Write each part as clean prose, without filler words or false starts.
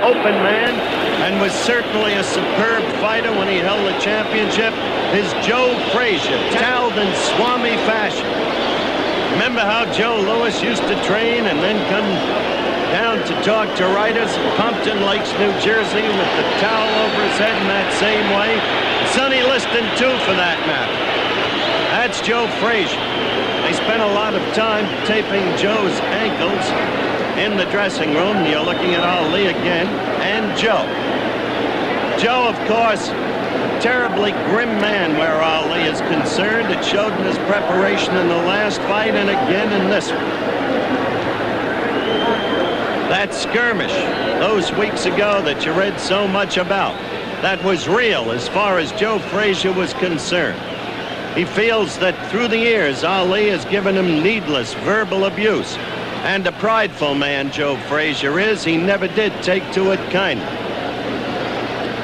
open man and was certainly a superb fighter when he held the championship is Joe Frazier, toweled in Swami fashion. Remember how Joe Louis used to train and then come down to talk to writers in Pompton Lakes, New Jersey, with the towel over his head in that same way? Sonny Liston, too, for that matter. That's Joe Frazier. They spent a lot of time taping Joe's ankles in the dressing room. You're looking at Ali again, and Joe. Joe, of course, a terribly grim man where Ali is concerned. It showed in his preparation in the last fight and again in this one. That skirmish those weeks ago that you read so much about, that was real as far as Joe Frazier was concerned. He feels that through the years, Ali has given him needless verbal abuse. And a prideful man Joe Frazier is, he never did take to it kindly.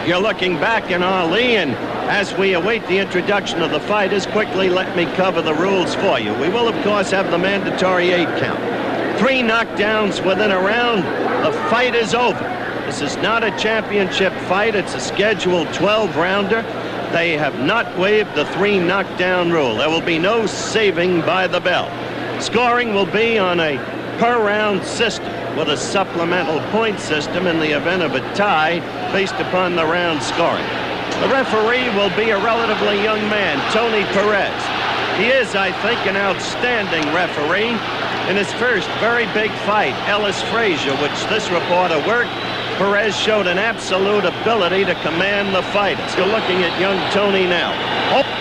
You're looking back in Ali, and as we await the introduction of the fighters, quickly let me cover the rules for you. We will, of course, have the mandatory 8 count. 3 knockdowns within a round, the fight is over. This is not a championship fight, it's a scheduled 12-rounder. They have not waived the 3 knockdown rule. There will be no saving by the bell. Scoring will be on a per-round system with a supplemental point system in the event of a tie based upon the round scoring. The referee will be a relatively young man, Tony Perez. He is, I think, an outstanding referee. In his first very big fight, Ellis Frazier, which this reporter worked, Perez showed an absolute ability to command the fighters. You're looking at young Tony now,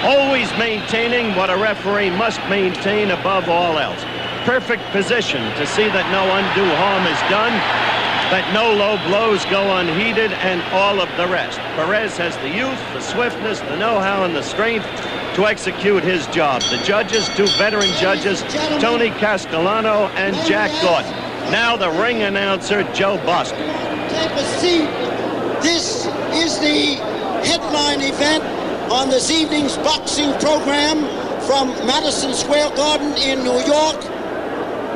always maintaining what a referee must maintain above all else. Perfect position to see that no undue harm is done, that no low blows go unheeded, and all of the rest. Perez has the youth, the swiftness, the know-how, and the strength to execute his job. The judges, 2 veteran judges, Tony Castellano and Jack Gordon. Now the ring announcer, Joe Boston. Take a seat. This is the headline event on this evening's boxing program from Madison Square Garden in New York.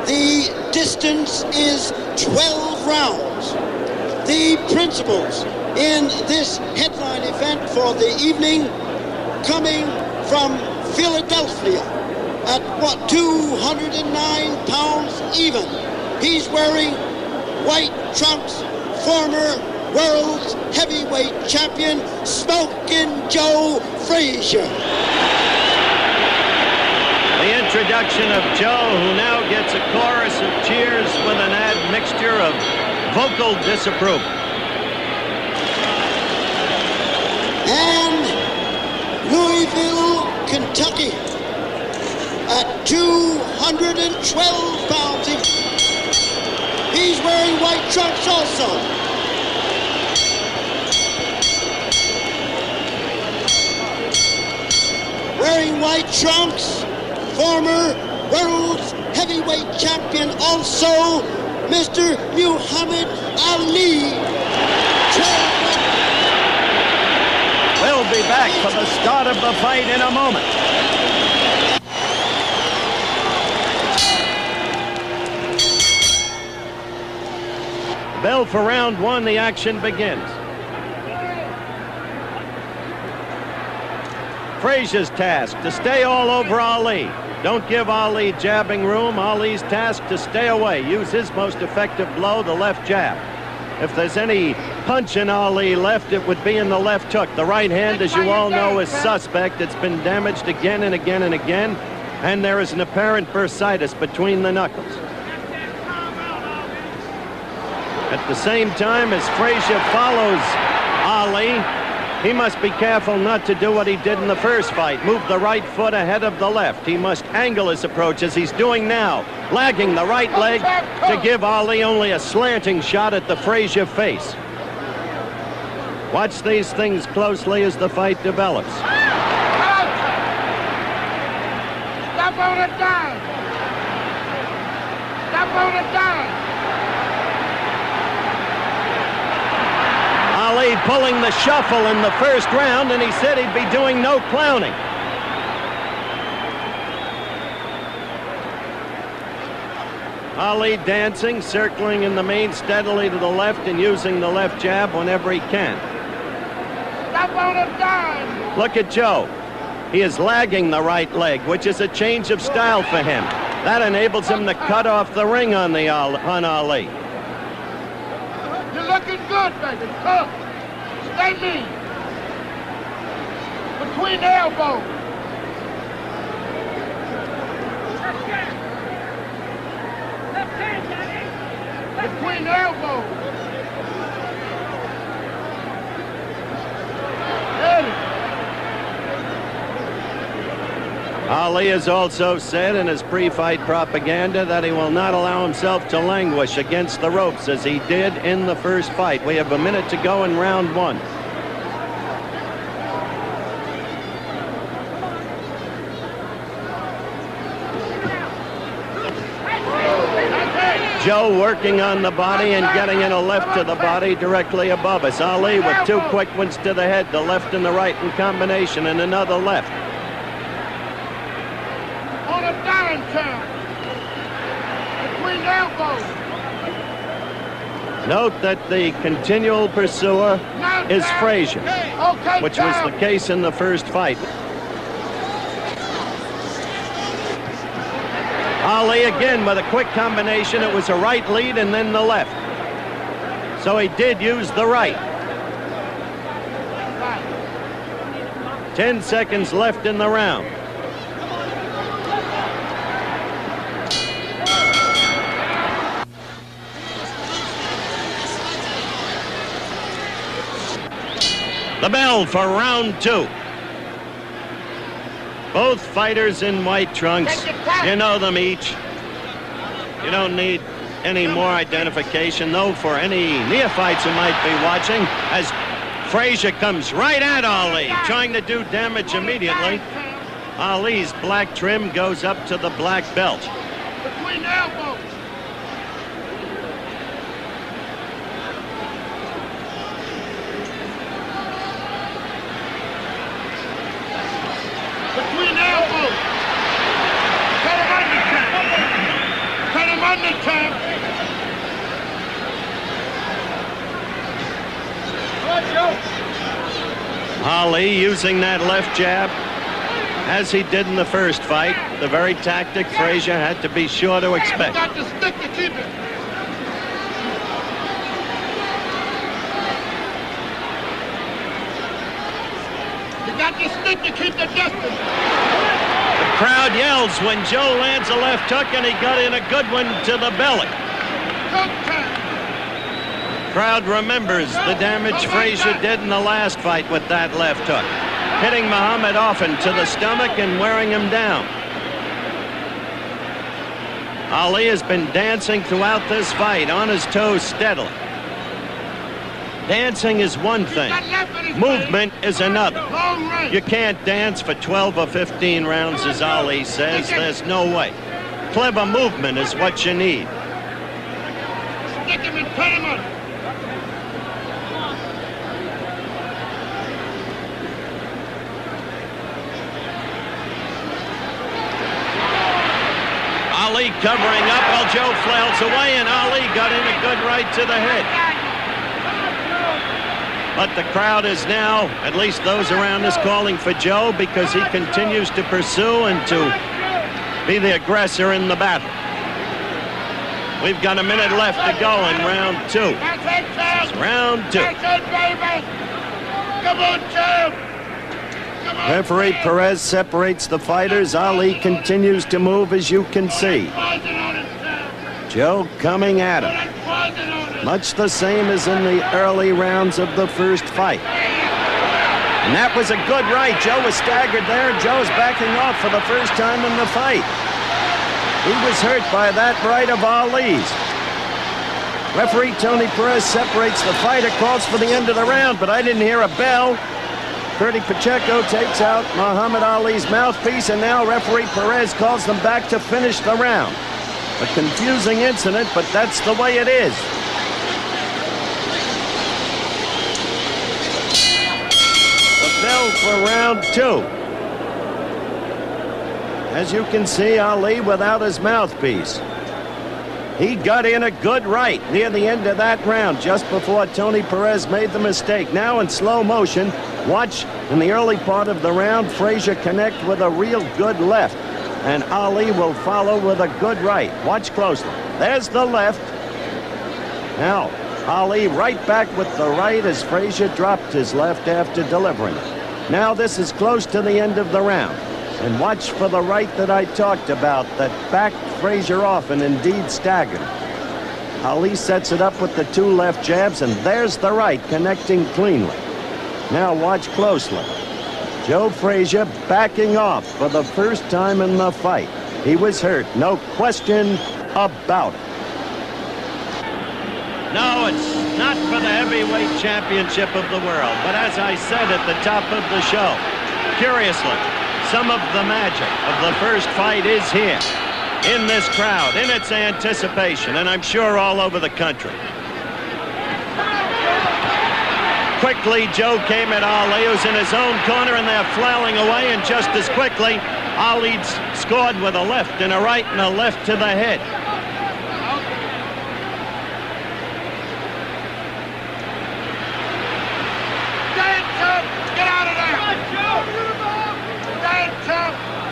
The distance is 12 rounds. The principals in this headline event for the evening, coming from Philadelphia at 209 pounds even. He's wearing white trunks, former world's heavyweight champion, Smokin' Joe Frazier. The introduction of Joe, who now gets a chorus of cheers with an admixture of vocal disapproval. And Louisville, Kentucky, at 212 pounds. He's wearing white trunks also. Wearing white trunks, former world's heavyweight champion also, Mr. Muhammad Ali. We'll be back for the start of the fight in a moment. Bell for round 1, the action begins. Frazier's task to stay all over Ali. Don't give Ali jabbing room. Ali's task to stay away. Use his most effective blow, the left jab. If there's any punch in Ali left, it would be in the left hook. The right hand, as you all know, is suspect. It's been damaged again and again and again, and there is an apparent bursitis between the knuckles. At the same time, as Frazier follows Ali, he must be careful not to do what he did in the first fight, move the right foot ahead of the left. He must angle his approach as he's doing now, lagging the right leg to give Ali only a slanting shot at the Frazier face. Watch these things closely as the fight develops. Stop on the dime! Stop on the dime! Ali pulling the shuffle in the first round, and he said he'd be doing no clowning. Ali dancing, circling in the main steadily to the left and using the left jab whenever he can. Stop on a dime. Look at Joe. He is lagging the right leg, which is a change of style for him. That enables him to cut off the ring on Ali. You're looking good, baby. Come. Stay mean. Between the elbows. Between the elbows. Ali has also said in his pre-fight propaganda that he will not allow himself to languish against the ropes as he did in the first fight. We have a minute to go in round one. Joe working on the body and getting in a left to the body directly above us. Ali with two quick ones to the head, the left and the right in combination, and another left. On a dime count. Between the elbows. Note that the continual pursuer is Frazier, Okay, which was the case in the first fight. Ali again with a quick combination. It was a right lead and then the left. So he did use the right. 10 seconds left in the round. The bell for round two. Both fighters in white trunks. You know them each. You don't need any more identification, though, for any neophytes who might be watching, as Frazier comes right at Ali, trying to do damage immediately. Ali's black trim goes up to the black belt. Between the elbows. Between the elbows. Cut him under count. Cut him under count. Ali using that left jab, as he did in the first fight, the very tactic Frazier had to be sure to expect. Got the stick to keep it. You got the stick to keep the distance. The crowd yells when Joe lands a left hook, and he got in a good one to the belly. Good time. Crowd remembers the damage Frazier did in the last fight with that left hook, hitting Muhammad often to the stomach and wearing him down. Ali has been dancing throughout this fight, on his toes steadily. Dancing is one thing. Movement is another. Long range. You can't dance for 12 or 15 rounds, as Ali says. There's no way. Clever movement is what you need. Stick him and cut him under. Ali covering up while Joe flails away, and Ali got in a good right to the head. But the crowd is now, at least those around us, calling for Joe because he continues to pursue and to be the aggressor in the battle. We've got a minute left to go in round two. That's it, Round two. That's it, baby. Come on, Joe. Come on, Referee Joe. Perez separates the fighters. Ali continues to move, as you can see. Poison on it, Joe. Joe coming at Put him. that poison on it. Much the same as in the early rounds of the first fight. And that was a good right. Joe was staggered there. Joe's backing off for the first time in the fight. He was hurt by that right of Ali's. Referee Tony Perez separates the fighter, calls for the end of the round, but I didn't hear a bell. Curdy Pacheco takes out Muhammad Ali's mouthpiece, and now referee Perez calls them back to finish the round. A confusing incident, but that's the way it is. The bell for round two. As you can see, Ali without his mouthpiece. He got in a good right near the end of that round, just before Tony Perez made the mistake. Now in slow motion, watch in the early part of the round, Frazier connect with a real good left. And Ali will follow with a good right. Watch closely. There's the left. Now, Ali right back with the right as Frazier dropped his left after delivering it. Now this is close to the end of the round. And watch for the right that I talked about that backed Frazier off and indeed staggered. Ali sets it up with the two left jabs, and there's the right connecting cleanly. Now watch closely. Joe Frazier backing off for the first time in the fight. He was hurt, no question about it. No, it's not for the heavyweight championship of the world, but as I said at the top of the show, curiously, some of the magic of the first fight is here, in this crowd, in its anticipation, and I'm sure all over the country. Quickly, Joe came at Ali, who's in his own corner, and they're flailing away, and just as quickly, Ali scored with a left and a right and a left to the head. Get out of there!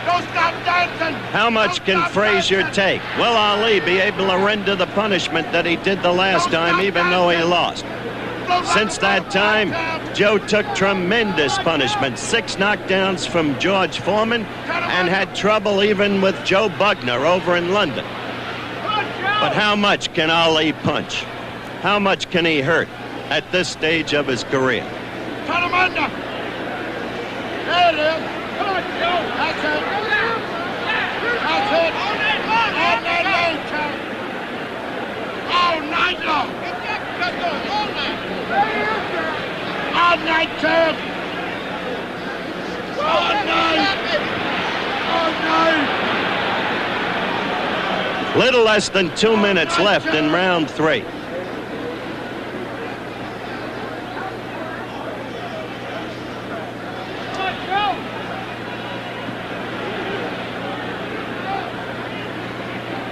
Don't stop dancing! How much can Frazier take? Will Ali be able to render the punishment that he did the last time, even though he lost? Since that time, Joe took tremendous punishment. 6 knockdowns from George Foreman, and had trouble even with Joe Bugner over in London. But how much can Ali punch? How much can he hurt at this stage of his career? Turn him under! There it is! Come on, Joe! That's it! That's it! All night long, Joe! All night long! All night, Joe! All night! All night! Little less than 2 minutes left in round 3.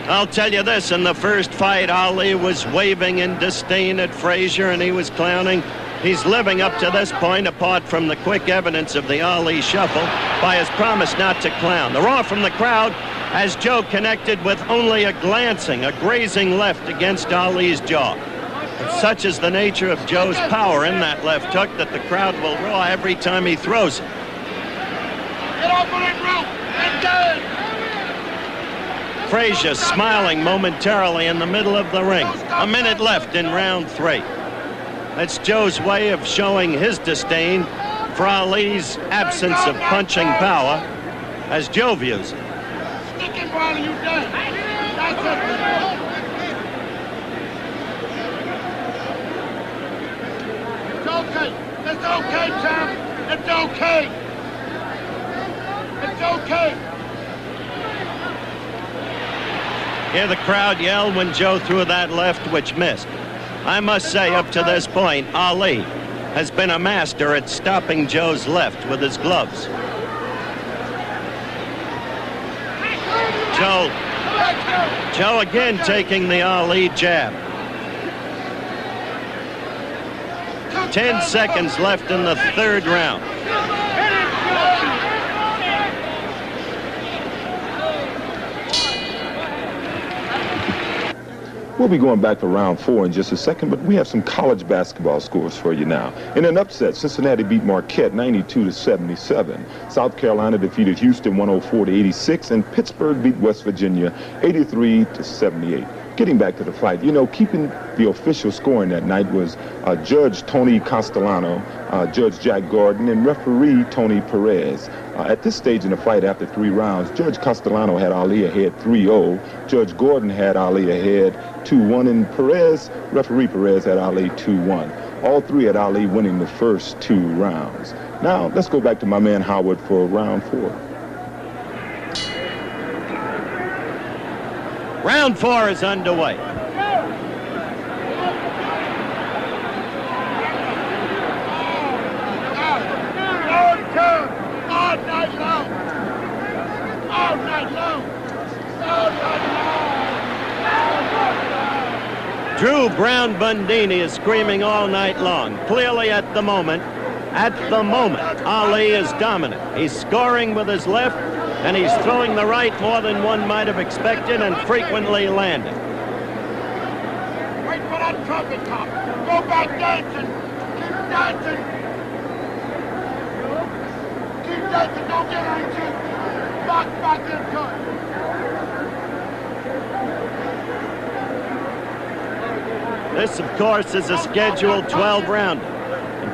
I'll tell you this, in the first fight, Ali was waving in disdain at Frazier, and he was clowning. He's living up to this point, apart from the quick evidence of the Ali shuffle, by his promise not to clown. The roar from the crowd as Joe connected with only a glancing, a grazing left against Ali's jaw. And such is the nature of Joe's power in that left hook that the crowd will roar every time he throws it. Get off of that rope and dance! Frazier smiling momentarily in the middle of the ring. A minute left in round 3. That's Joe's way of showing his disdain for Ali's absence of punching power, as Joe views it. Stick him while you dance. That's it. It's okay. It's okay, champ. It's okay. It's okay. Hear the crowd yell when Joe threw that left, which missed. I must say, up to this point, Ali has been a master at stopping Joe's left with his gloves. Joe again taking the Ali jab. 10 seconds left in the 3rd round. We'll be going back to round 4 in just a second, but we have some college basketball scores for you now. In an upset, Cincinnati beat Marquette 92-77. South Carolina defeated Houston 104-86, and Pittsburgh beat West Virginia 83-78. Getting back to the fight, you know, keeping the official scoring that night was Judge Tony Castellano, Judge Jack Gordon, and referee Tony Perez. At this stage in the fight, after 3 rounds, Judge Castellano had Ali ahead 3-0. Judge Gordon had Ali ahead 2-1, and referee Perez had Ali 2-1. All 3 had Ali winning the first 2 rounds. Now, let's go back to my man Howard for round 4. Round 4 is underway. All night long. All night long. All night long. Brown Bundini is screaming all night long. Clearly at the moment, Ali is dominant. He's scoring with his left, and he's throwing the right more than one might have expected and frequently landing. Wait for that trumpet top. Go back dancing. Keep dancing. Keep dancing. Don't get anxious. Back into it. This, of course, is a scheduled 12-rounder.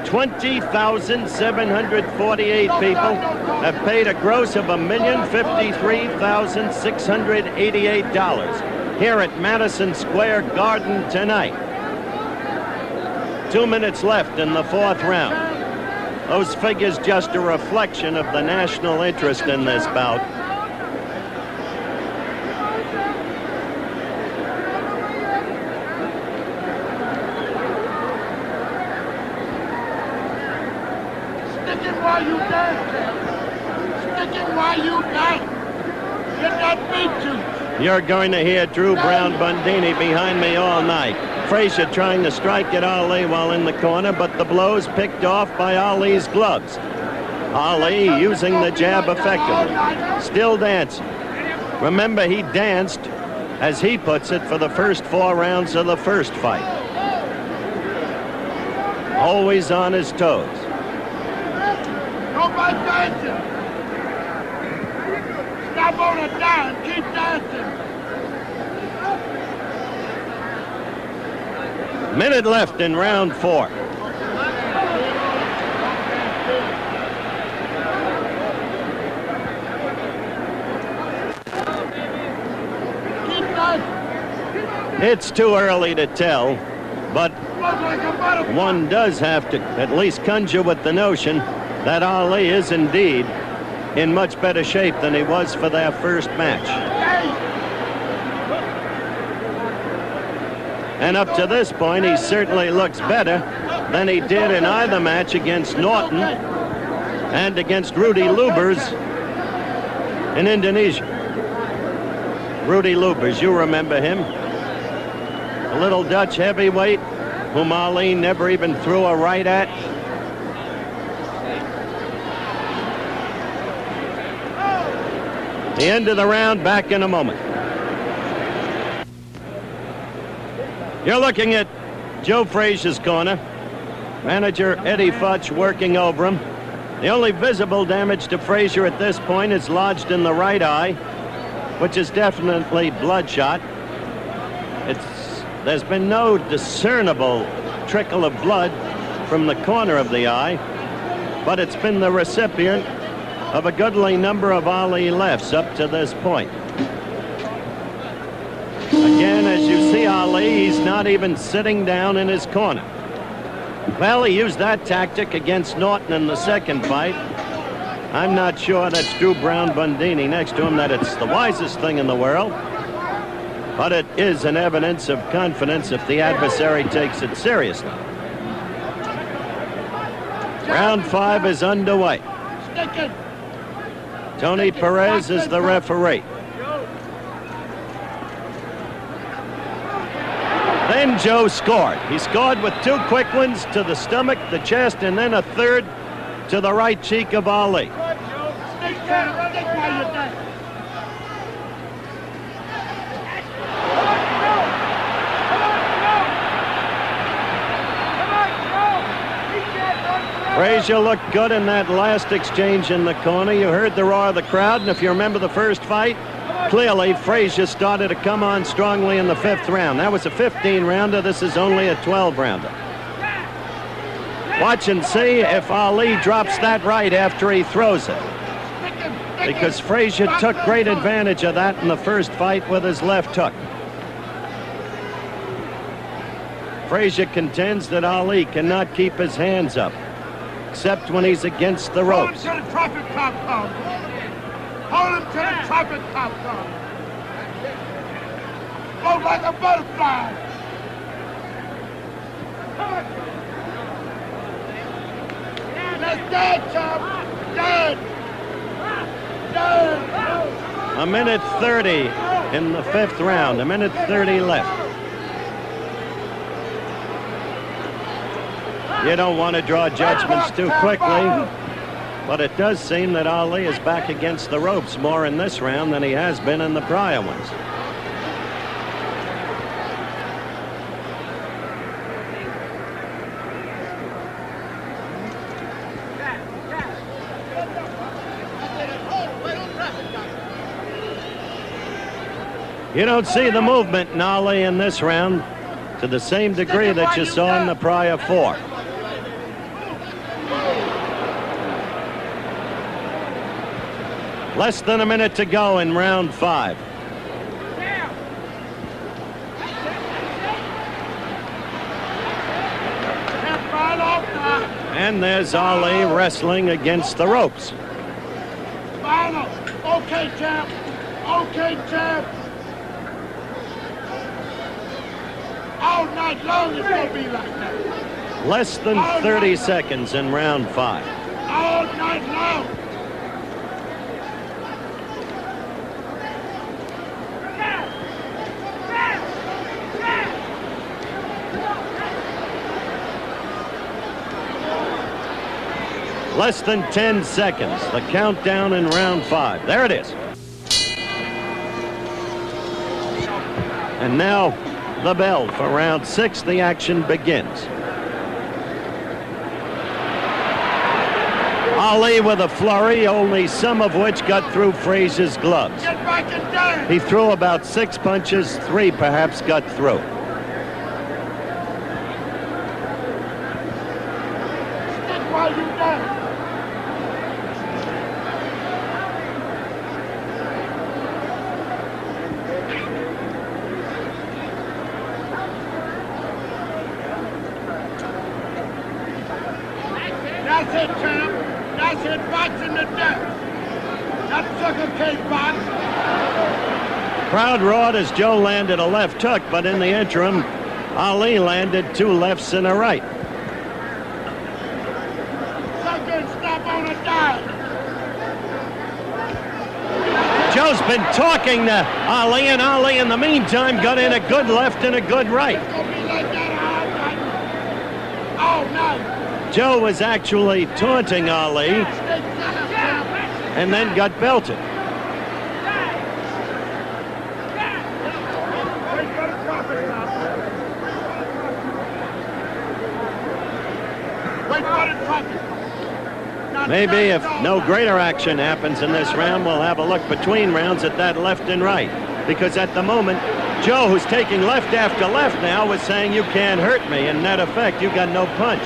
20,748 people have paid a gross of $1,053,688 here at Madison Square Garden tonight. 2 minutes left in the fourth round. Those figures just a reflection of the national interest in this bout. While you dance, sticking while you dance. Get that beat you. You're going to hear Drew Brown Bundini behind me all night. Frazier trying to strike at Ali while in the corner, but the blows picked off by Ali's gloves. Ali using the jab effectively. Still dancing. Remember, he danced, as he puts it, for the first 4 rounds of the first fight. Always on his toes. Go by dancing. Stop on it down. Keep dancing. Minute left in round 4. Keep dancing. It's too early to tell, but one does have to at least conjure with the notion that Ali is indeed in much better shape than he was for their first match. And up to this point, he certainly looks better than he did in either match against Norton and against Rudy Lubers in Indonesia. Rudy Lubers, you remember him. A little Dutch heavyweight whom Ali never even threw a right at. The end of the round, back in a moment. You're looking at Joe Frazier's corner. Manager Eddie Futch working over him. The only visible damage to Frazier at this point is lodged in the right eye, which is definitely bloodshot. There's been no discernible trickle of blood from the corner of the eye, but it's been the recipient of a goodly number of Ali lefts up to this point. Again, as you see Ali, he's not even sitting down in his corner. Well, he used that tactic against Norton in the second fight. I'm not sure that's Drew Brown Bundini next to him that it's the wisest thing in the world, but it is an evidence of confidence if the adversary takes it seriously. Round 5 is underway. Tony Perez is the referee. Then Joe scored. He scored with 2 quick ones to the stomach, the chest, and then a third to the right cheek of Ali. Frazier looked good in that last exchange in the corner. You heard the roar of the crowd, and if you remember the first fight, clearly Frazier started to come on strongly in the 5th round. That was a 15-rounder. This is only a 12-rounder. Watch and see if Ali drops that right after he throws it, because Frazier took great advantage of that in the first fight with his left hook. Frazier contends that Ali cannot keep his hands up, except when he's against the ropes. Hold him till the trumpet top comes. Hold him till the trumpet top comes. Go like a butterfly. Let's dance, chum. Dance. Dance. A minute 30 in the 5th round. A minute 30 left. You don't want to draw judgments too quickly, but it does seem that Ali is back against the ropes more in this round than he has been in the prior ones. You don't see the movement in Ali in this round to the same degree that you saw in the prior four. Less than a minute to go in round 5. And there's Ali wrestling against the ropes. Final. Okay, champ. Okay, champ. All night long it's going to be like that. Less than 30 seconds in round 5. All night long. Less than 10 seconds. The countdown in round 5. There it is. And now the bell for round 6. The action begins. Ali with a flurry, only some of which got through Frazier's gloves. Get back and dance. He threw about 6 punches, 3 perhaps got through. Stick while you dance. That's it, champ. That's it, boxing to death. That sucker cake box. Crowd roared as Joe landed a left hook, but in the interim, Ali landed 2 lefts and a right. Sucker stop on a dime. Joe's been talking to Ali, and Ali in the meantime got in a good left and a good right. It's gonna be like that all night. All night. Joe was actually taunting Ali and then got belted. Wait for the profit now. Wait for the profit. Maybe if no greater action happens in this round, we'll have a look between rounds at that left and right. Because at the moment, Joe, who's taking left after left now, was saying, "You can't hurt me." In net effect, you got no punch.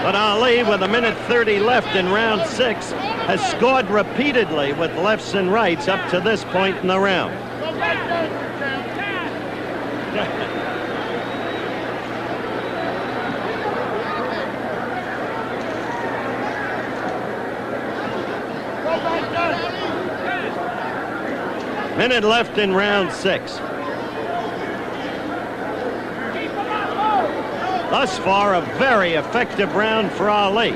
But Ali, with 1:30 left in round 6, has scored repeatedly with lefts and rights up to this point in the round. Go back there, champ. Go back there. Minute left in round 6. Thus far, a very effective round for Ali.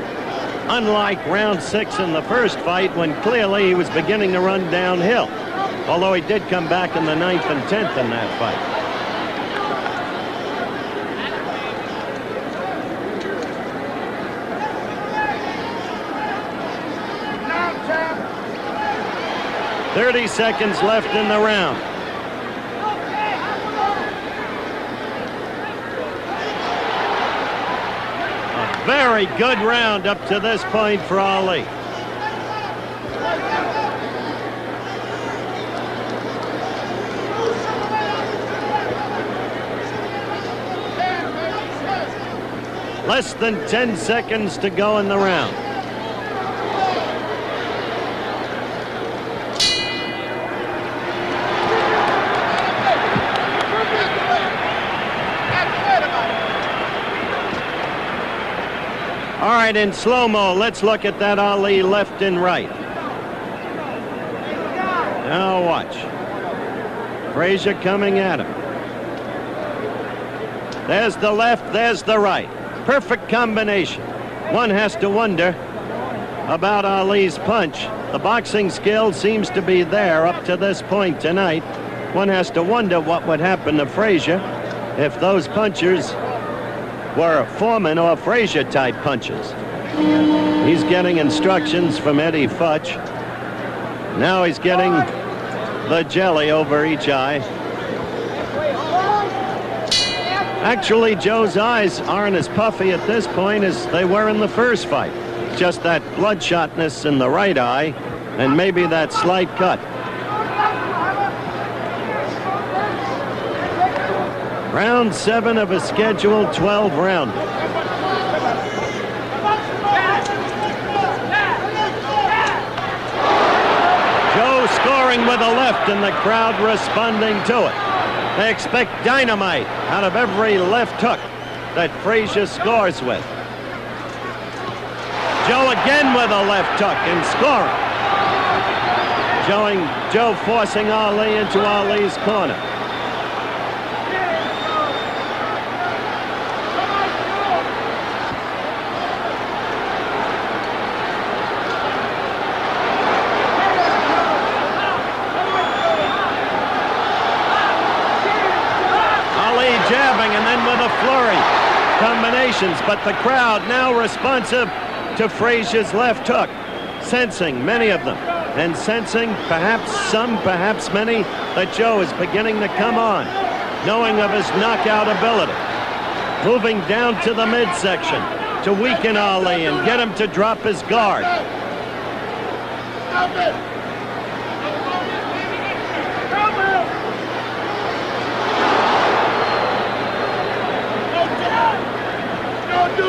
Unlike round 6 in the first fight, when clearly he was beginning to run downhill. Although he did come back in the 9th and 10th in that fight. Now, champ. 30 seconds left in the round. Very good round up to this point for Ali. Less than 10 seconds to go in the round. All right, in slow-mo, let's look at that Ali left and right. Now watch. Frazier coming at him. There's the left, there's the right. Perfect combination. One has to wonder about Ali's punch. The boxing skill seems to be there up to this point tonight. One has to wonder what would happen to Frazier if those punchers were Foreman or Frazier type punches. He's getting instructions from Eddie Futch. Now he's getting the jelly over each eye. Actually, Joe's eyes aren't as puffy at this point as they were in the first fight. Just that bloodshotness in the right eye and maybe that slight cut. Round 7 of a scheduled 12-round. Joe scoring with a left and the crowd responding to it. They expect dynamite out of every left hook that Frazier scores with. Joe again with a left hook and scoring. Showing Joe forcing Ali into Ali's corner. Jabbing and then with a flurry combinations, but the crowd now responsive to Frazier's left hook, sensing many of them, and sensing perhaps some, perhaps many, that Joe is beginning to come on, knowing of his knockout ability, moving down to the midsection to weaken Ali and get him to drop his guard.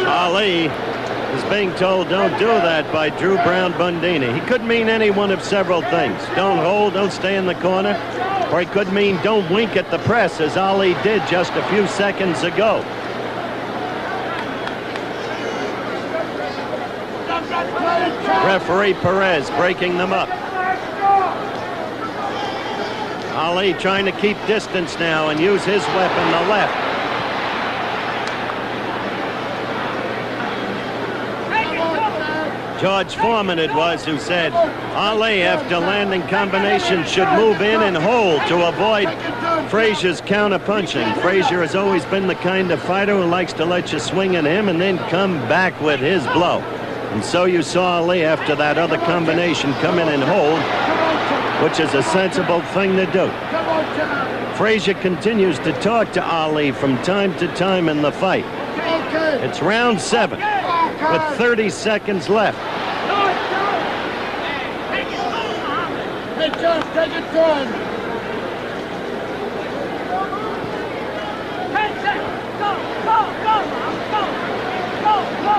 Ali is being told don't do that by Drew Brown Bundini. He could mean any one of several things. Don't hold, don't stay in the corner. Or he could mean don't wink at the press, as Ali did just a few seconds ago. Referee Perez breaking them up. Ali trying to keep distance now and use his weapon, the left. George Foreman it was who said Ali, after landing combinations, should move in and hold to avoid Frazier's counter-punching. Frazier has always been the kind of fighter who likes to let you swing at him and then come back with his blow. And so you saw Ali, after that other combination, come in and hold, which is a sensible thing to do. Frazier continues to talk to Ali from time to time in the fight. It's round 7 with 30 seconds left. Take it turn.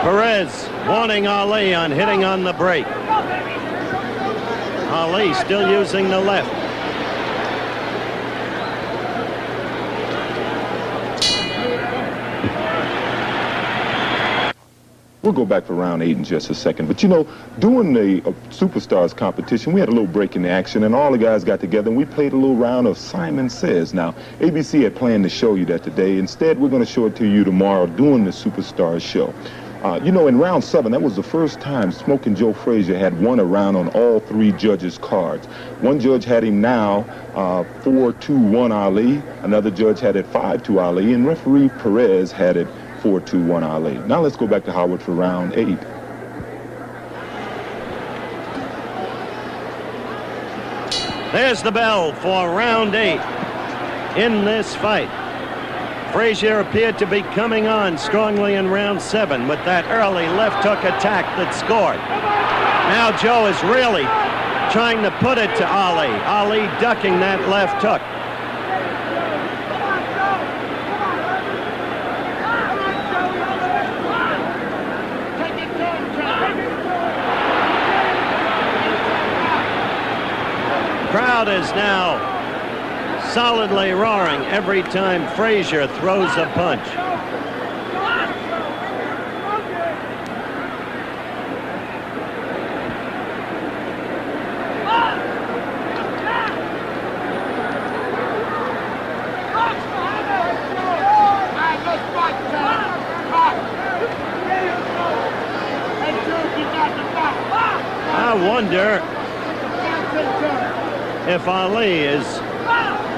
Perez warning Ali on hitting on the break. Ali still using the left. We'll go back for round 8 in just a second. But, you know, during the Superstars competition, we had a little break in the action, and all the guys got together, and we played a little round of Simon Says. Now, ABC had planned to show you that today. Instead, we're going to show it to you tomorrow during the Superstars show. You know, in round 7, that was the first time Smoking Joe Frazier had won a round on all 3 judges' cards. One judge had him now 4-2-1 Ali. Another judge had it 5-2 Ali, and referee Perez had it 4-2-1 Ali. Now let's go back to Howard for round 8. There's the bell for round 8 in this fight. Frazier appeared to be coming on strongly in round 7 with that early left hook attack that scored. Now Joe is really trying to put it to Ali. Ali ducking that left hook. Crowd is now solidly roaring every time Frazier throws a punch. I wonder if Ali is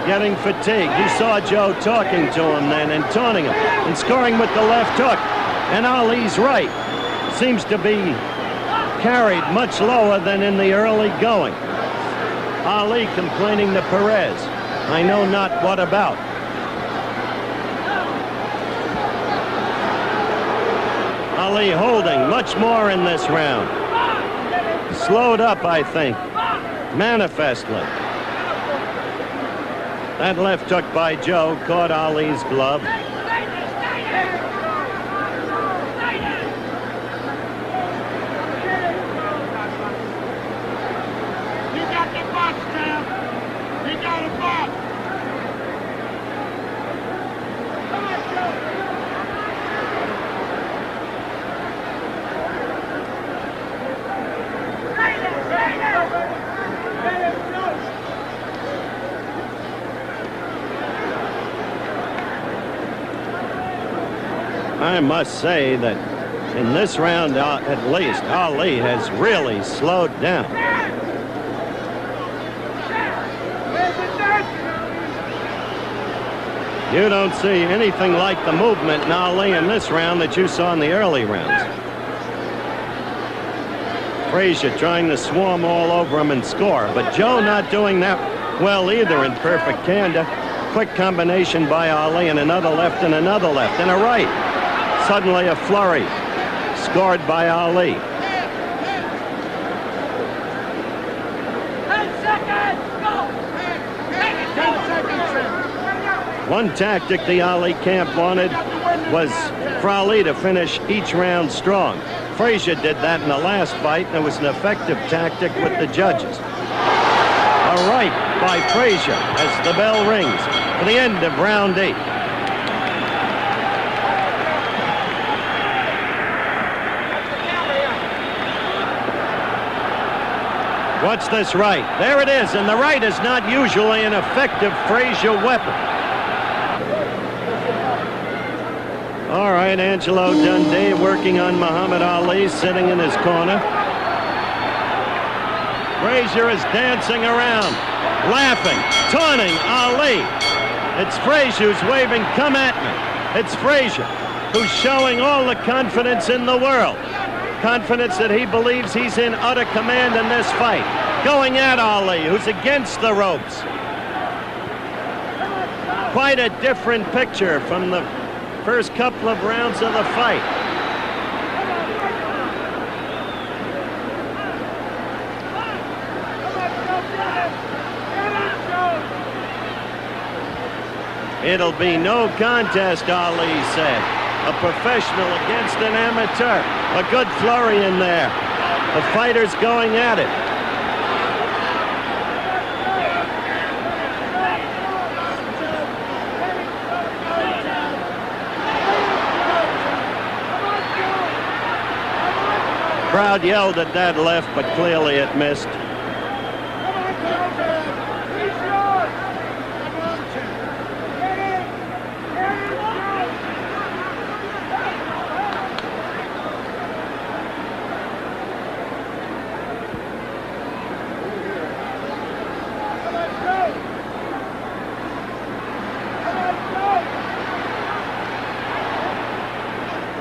getting fatigued. You saw Joe talking to him then and taunting him. and scoring with the left hook. And Ali's right seems to be carried much lower than in the early going. Ali complaining to Perez, I know not what about. Ali holding much more in this round. Slowed up, I think, manifestly. That left hook by Joe caught Ali's glove. I must say that in this round, at least, Ali has really slowed down. You don't see anything like the movement in Ali in this round that you saw in the early rounds. Frazier trying to swarm all over him and score, but Joe not doing that well either in perfect candor. Quick combination by Ali and another left and another left and a right. Suddenly a flurry scored by Ali. 10 seconds, go! 10 seconds. One tactic the Ali camp wanted was for Ali to finish each round strong. Frazier did that in the last fight, and it was an effective tactic with the judges. A right by Frazier as the bell rings for the end of round 8. Watch this right. There it is, and the right is not usually an effective Frazier weapon. All right, Angelo Dundee working on Muhammad Ali, sitting in his corner. Frazier is dancing around, laughing, taunting Ali. It's Frazier who's waving, come at me. It's Frazier who's showing all the confidence in the world. Confidence that he believes he's in utter command in this fight. Going at Ali, who's against the ropes. Quite a different picture from the first couple of rounds of the fight. It'll be no contest, Ali said. A professional against an amateur. A good flurry in there. The fighters going at it. Crowd yelled at that left, but clearly it missed.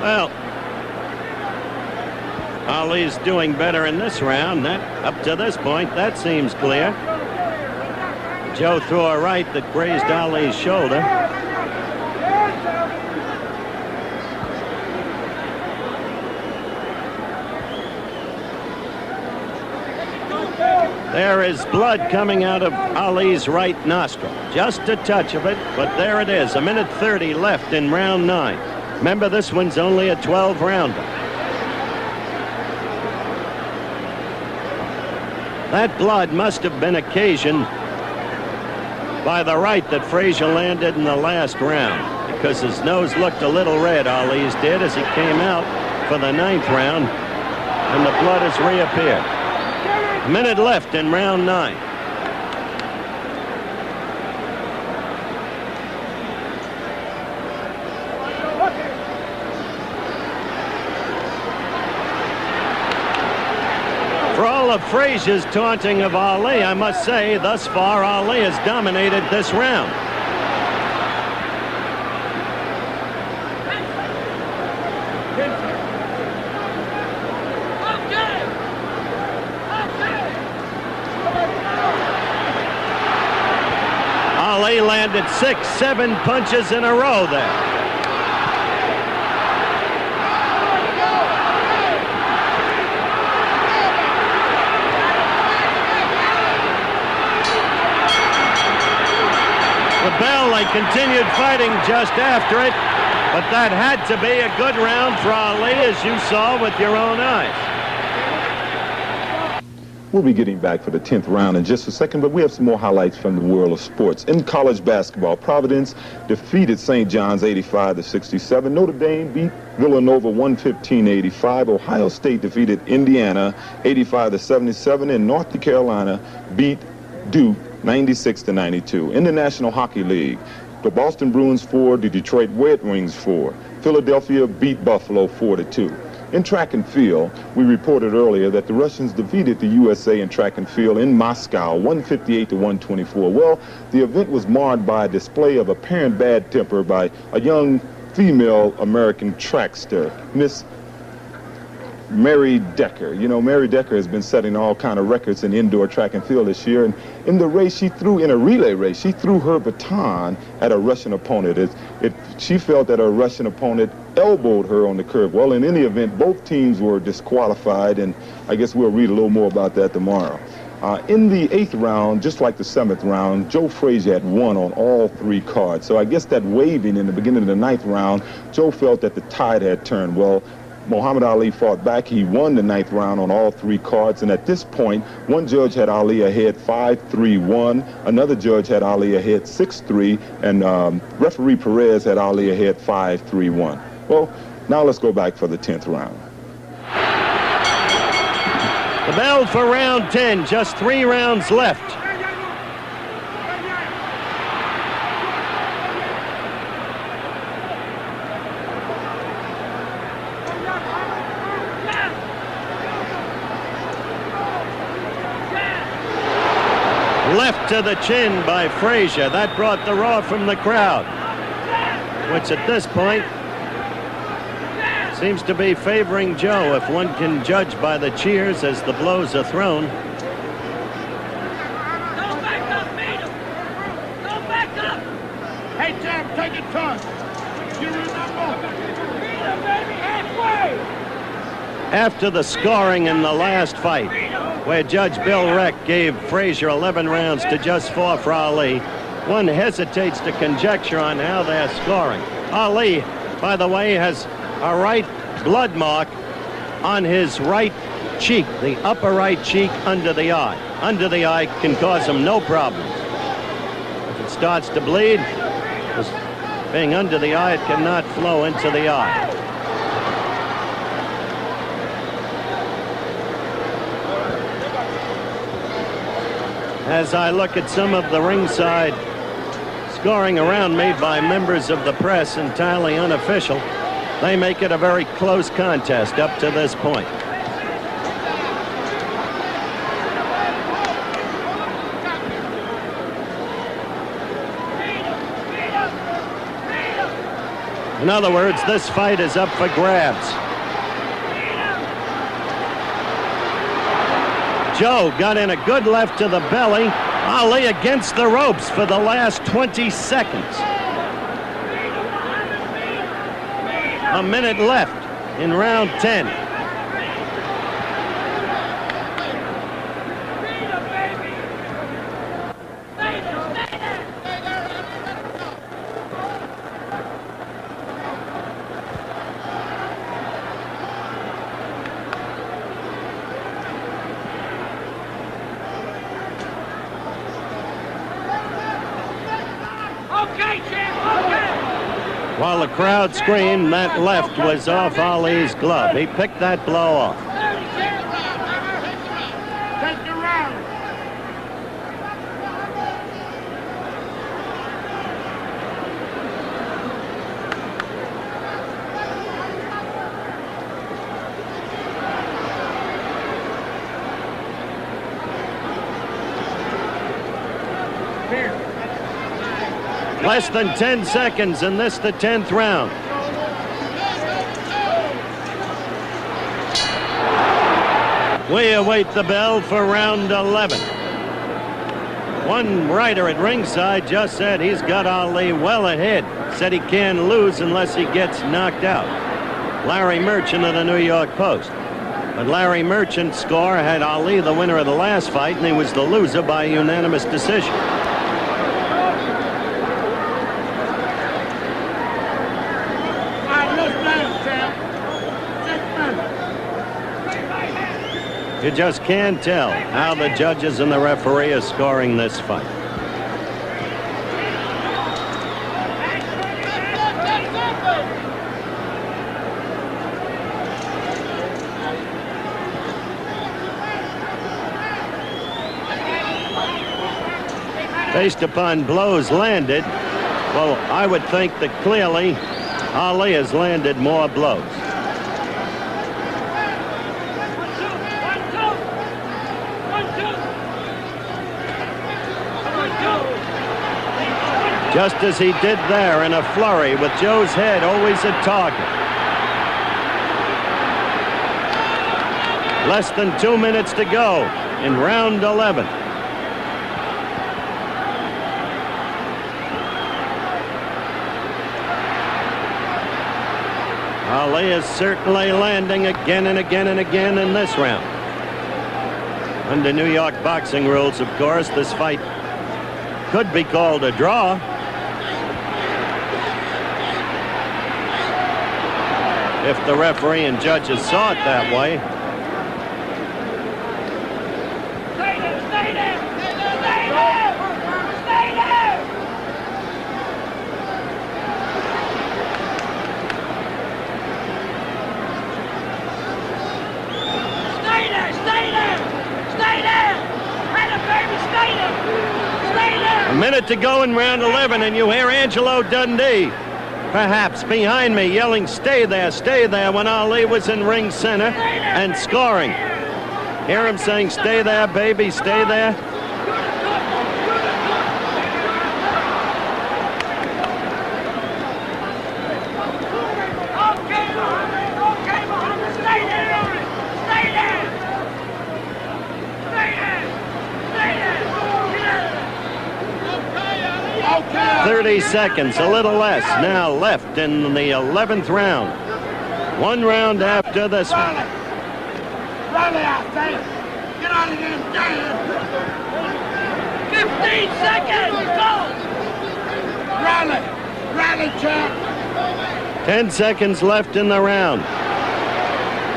Well, Ali's doing better in this round. That, up to this point, that seems clear. Joe threw a right that grazed Ali's shoulder. There is blood coming out of Ali's right nostril. Just a touch of it, but there it is. 1:30 left in round 9. Remember, this one's only a 12-rounder. That blood must have been occasioned by the right that Frazier landed in the last round, because his nose looked a little red, Ali's did, as he came out for the 9th round, and the blood has reappeared. A minute left in round 9. For all of Frazier's taunting of Ali, I must say, thus far, Ali has dominated this round. Ali landed 6, 7 punches in a row there. The bell, they continued fighting just after it, but that had to be a good round for Ali, as you saw with your own eyes. We'll be getting back for the 10th round in just a second, but we have some more highlights from the world of sports. In college basketball, Providence defeated St. John's 85-67. Notre Dame beat Villanova 115-85. Ohio State defeated Indiana 85-77, and North Carolina beat Duke 96-92. In the National Hockey League, the Boston Bruins 4, the Detroit Red Wings 4. Philadelphia beat Buffalo 4-2. In track and field, we reported earlier that the Russians defeated the USA in track and field in Moscow 158-124. Well, the event was marred by a display of apparent bad temper by a young female American trackster, Miss Mary Decker. You know, Mary Decker has been setting all kind of records in indoor track and field this year, and in the race in a relay race, she threw her baton at a Russian opponent. She felt that her Russian opponent elbowed her on the curb. Well, in any event, both teams were disqualified, and I guess we'll read a little more about that tomorrow. In the 8th round, just like the 7th round, Joe Frazier had won on all 3 cards. So I guess that waving in the beginning of the 9th round, Joe felt that the tide had turned. Well, Muhammad Ali fought back. He won the 9th round on all 3 cards, and at this point, one judge had Ali ahead 5-3-1, another judge had Ali ahead 6-3, and referee Perez had Ali ahead 5-3-1. Well, now let's go back for the 10th round. The bell for round 10, just 3 rounds left. Left to the chin by Frazier. That brought the roar from the crowd, which at this point seems to be favoring Joe, if one can judge by the cheers as the blows are thrown. Go back up, Maynard. Go back up. Hey, Jam, take it turn. You remember? Baby, halfway. After the scoring in the last fight, where Judge Bill Reck gave Frazier 11 rounds to just 4 for Ali, one hesitates to conjecture on how they're scoring. Ali, by the way, has a right blood mark on his right cheek, the upper right cheek under the eye. Under the eye can cause him no problems. If it starts to bleed, being under the eye, it cannot flow into the eye. As I look at some of the ringside scoring around made by members of the press, entirely unofficial, they make it a very close contest up to this point. In other words, this fight is up for grabs. Joe got in a good left to the belly. Ali against the ropes for the last 20 seconds. A minute left in round 10. While the crowd screamed, that left was off Ali's glove. He picked that blow off. Take the round. Less than 10 seconds, and this the 10th round. We await the bell for round 11. One writer at ringside just said he's got Ali well ahead. Said he can't lose unless he gets knocked out. Larry Merchant of the New York Post. But Larry Merchant's score had Ali the winner of the last fight, and he was the loser by unanimous decision. You just can't tell how the judges and the referee are scoring this fight. Based upon blows landed, well, I would think that clearly Ali has landed more blows. Just as he did there in a flurry with Joe's head always a target. Less than 2 minutes to go in round 11. Ali is certainly landing again and again and again in this round. Under New York boxing rules, of course, this fight could be called a draw. If the referee and judges saw it that way. Stay there! Stay there! Stay there! Stay there! 1 minute to go in round 11, and you hear Angelo Dundee, perhaps behind me, yelling, stay there, when Ali was in ring center and scoring. Hear him saying, stay there, baby, stay there. Muhammad, stay there! Stay there! Stay there! Stay there! Okay. 30 seconds, a little less, now left in the 11th round. 1 round after this one. Rally out, Dave. Get out of here, damn. 15 seconds, go! Rally, rally, champ. 10 seconds left in the round.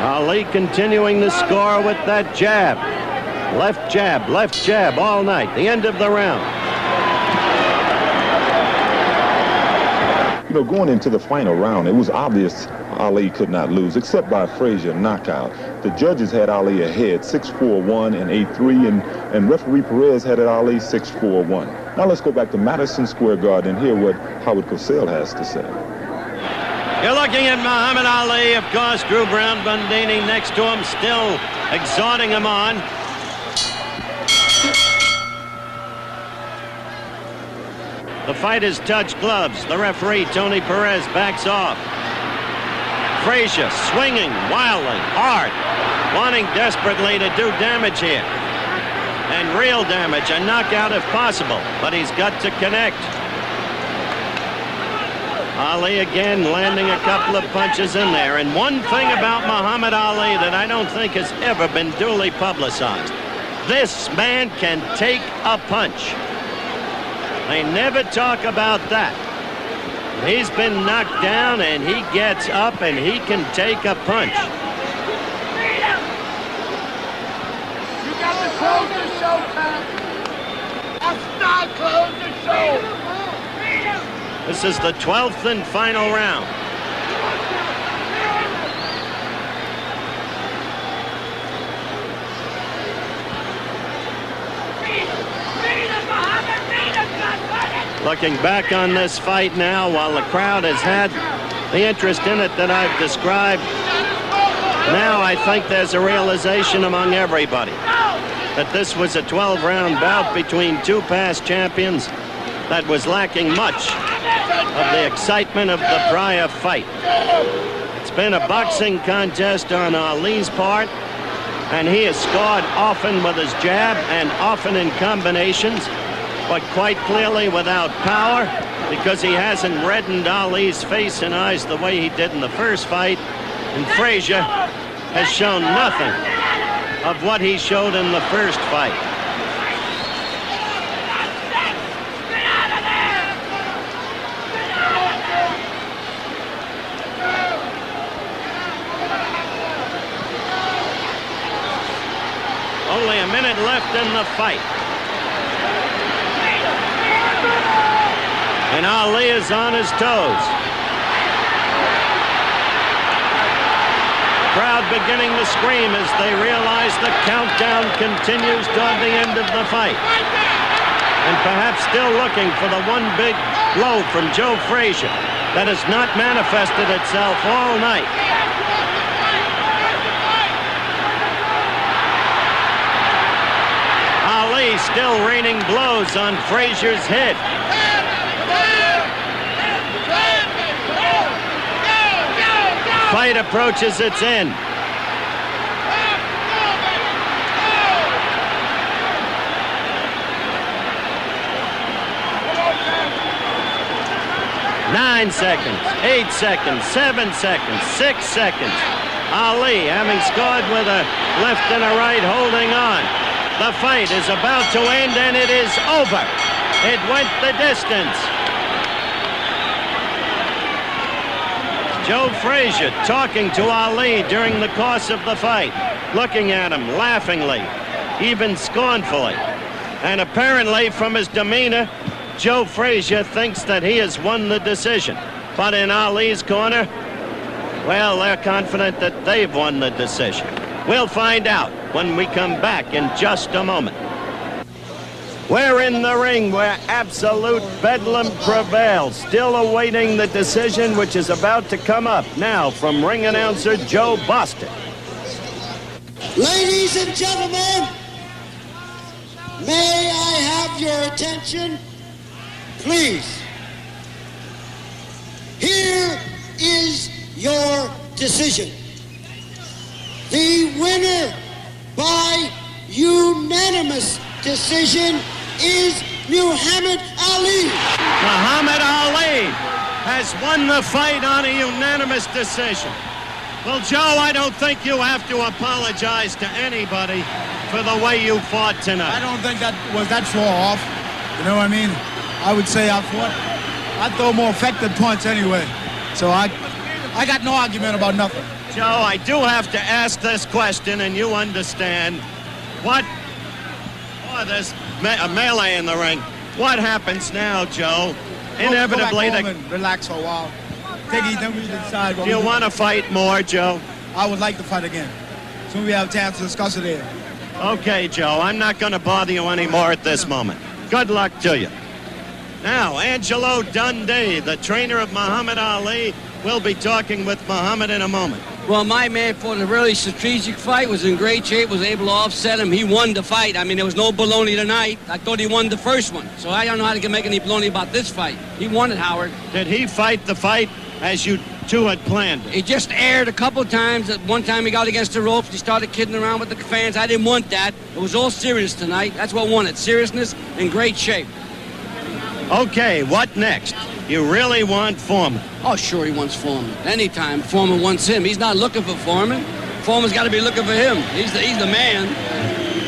Ali continuing the score with that jab. Left jab all night. The end of the round. You know, going into the final round, it was obvious Ali could not lose, except by a Frazier knockout. The judges had Ali ahead, 6-4-1 and 8-3, and referee Perez had it Ali 6-4-1. Now let's go back to Madison Square Garden and hear what Howard Cosell has to say. You're looking at Muhammad Ali, of course, Drew Brown Bundini next to him, still exhorting him on. The fighters touch gloves. The referee, Tony Perez, backs off. Frazier swinging wildly, hard, wanting desperately to do damage here. And real damage, a knockout if possible, but he's got to connect. Ali again landing a couple of punches in there. And one thing about Muhammad Ali that I don't think has ever been duly publicized. This man can take a punch. They never talk about that. He's been knocked down and he gets up and he can take a punch. You got to close the show, Tom. That's not close the show. This is the 12th and final round. Looking back on this fight now, while the crowd has had the interest in it that I've described, now I think there's a realization among everybody that this was a 12-round bout between two past champions that was lacking much of the excitement of the prior fight. It's been a boxing contest on Ali's part, and he has scored often with his jab and often in combinations. but quite clearly without power, because he hasn't reddened Ali's face and eyes the way he did in the first fight. And Frazier has shown nothing of what he showed in the first fight. Only a minute left in the fight. And Ali is on his toes. Crowd beginning to scream as they realize the countdown continues toward the end of the fight. And perhaps still looking for the one big blow from Joe Frazier that has not manifested itself all night. Ali still raining blows on Frazier's head. Fight approaches its end. Nine seconds, 8 seconds, 7 seconds, 6 seconds. Ali, having scored with a left and a right, holding on. The fight is about to end, and it is over. It went the distance. Joe Frazier talking to Ali during the course of the fight, looking at him laughingly, even scornfully. And apparently from his demeanor, Joe Frazier thinks that he has won the decision. But in Ali's corner, well, they're confident that they've won the decision. We'll find out when we come back in just a moment. We're in the ring where absolute bedlam prevails, still awaiting the decision which is about to come up now from ring announcer Joe Boston. Ladies and gentlemen, may I have your attention, please? Here is your decision. The winner by unanimous decision is Muhammad Ali. Muhammad Ali has won the fight on a unanimous decision. Well, Joe, I don't think you have to apologize to anybody for the way you fought tonight. I don't think that was that far off. You know what I mean? I would say I throw more effective punch anyway. So I got no argument about nothing. Joe, I do have to ask this question, and you understand. There's a melee in the ring. What happens now, Joe? Inevitably, go back home and relax for a while. Take it, then we decide. Do you want to fight more, Joe? I would like to fight again. Soon we have a chance to discuss it here. Okay, Joe. I'm not going to bother you anymore at this moment. Good luck to you. Now, Angelo Dundee, the trainer of Muhammad Ali, will be talking with Muhammad in a moment. Well, my man fought a really strategic fight, was in great shape, was able to offset him. He won the fight. I mean, there was no baloney tonight. I thought he won the first one. So I don't know how to make any baloney about this fight. He won it, Howard. Did he fight the fight as you two had planned? He just aired a couple times. One time he got against the ropes. He started kidding around with the fans. I didn't want that. It was all serious tonight. That's what won it. Seriousness and great shape. Okay, what next? You really want Foreman? Oh, sure he wants Foreman. Anytime Foreman wants him. He's not looking for Foreman. Foreman's got to be looking for him. He's the man.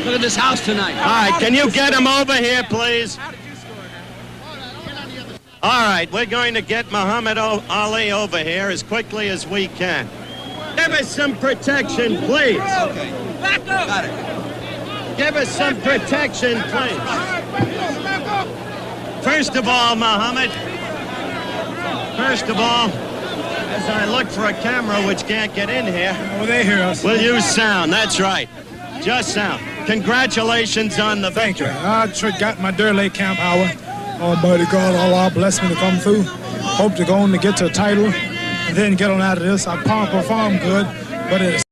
Look at this house tonight. All right, can you get him over here, please? All right, we're going to get Muhammad Ali over here as quickly as we can. Give us some protection, please. Okay. Back up. Got it. Give us some protection, please. First of all, Muhammad, as I look for a camera which can't get in here, Oh, they hear us. we'll use sound. That's right. Just sound. Congratulations on the victory. I got my Durley camp, Howard. Almighty God, Allah bless me to come through. Hope to go on to get to a title and then get on out of this. I perform good, but it's